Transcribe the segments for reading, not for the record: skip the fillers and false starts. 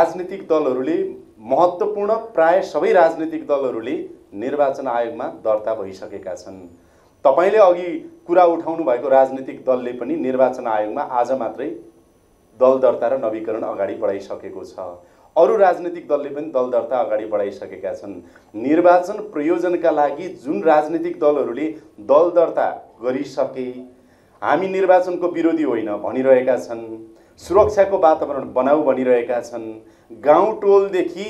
राजनीतिक दलहरूले महत्त्वपूर्ण प्राय सबै राजनीतिक दलहरूले निर्वाचन आयोगमा दर्ता भइसकेका छन्। तपाईले अघि कुरा उठाउनु भएको राजनीतिक दलले पनि निर्वाचन आयोगमा आज मात्रै दल दर्ता र नवीकरण अगाडि बढाइसकेको छ। अरु राजनीतिक दलले पनि दल दर्ता अगाडि बढाइसकेका छन्। निर्वाचन प्रयोजनका लागि जुन राजनीतिक दलहरूले दल दर्ता गरिसके, हामी निर्वाचनको विरोधी होइन भनिरहेका छन्, सुरक्षाको वातावरण बनाऊ भनिरहेका छन्, गाउँ टोलदेखि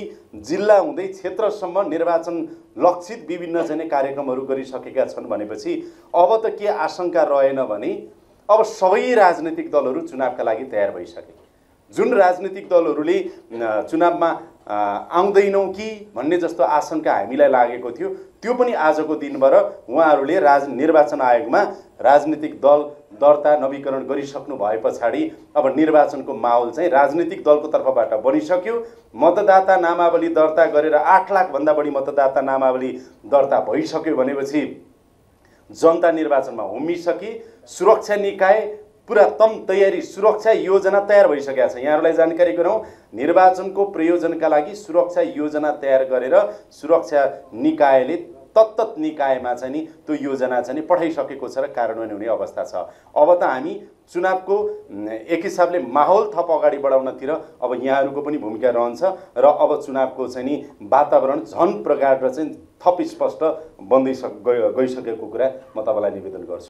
जिल्ला हुँदै क्षेत्रसम्म निर्वाचन लक्षित विभिन्न चाहिँ कार्यक्रमहरू गरिसकेका छन् भनेपछि अब त के आशंका रहेन भने अब सबै राजनीतिक दलहरू चुनावका लागि तयार भइसके। जुन राजनीतिक दलहरूले चुनावमा आउँदैनौँ कि भन्ने जस्तो आशंका हामीलाई लागेको थियो, त्यो पनि आजको दिनबाट उहाँहरूले निर्वाचन आयोगमा राजनीतिक दल दर्ता नवीकरण गरिसक्नु भए पछाडि अब निर्वाचनको माहौल चाहिँ राजनीतिक दलको तर्फबाट बनिसक्यो। मतदाता नामावली दर्ता गरेर 8 लाख भन्दा बढी मतदाता नामावली दर्ता भइसक्यो भनेपछि जनता निर्वाचनमा उम्मिसकी। सुरक्षा निकाय पुरा तम तयारी, सुरक्षा योजना तयार भइसकेको छ। यहाँहरूलाई जानकारी गरौँ, निर्वाचनको प्रयोजनका लागि सुरक्षा योजना तयार गरेर सुरक्षा निकायले तत्त निकायमा चाहिँ नि त्यो योजना चाहिँ पठाइसकेको छ र कार्यान्वयन हुने अवस्था छ। अब त हामी चुनावको एक हिसाबले माहौल थप अगाडि बढाउनतिर अब यहाँहरूको पनि भूमिका रहन्छ र अब चुनावको चाहिँ नि वातावरण झन प्रगाढ र चाहिँ थप स्पष्ट बन्दै गइसकेको कुरा म तपाईलाई निवेदन गर्छु।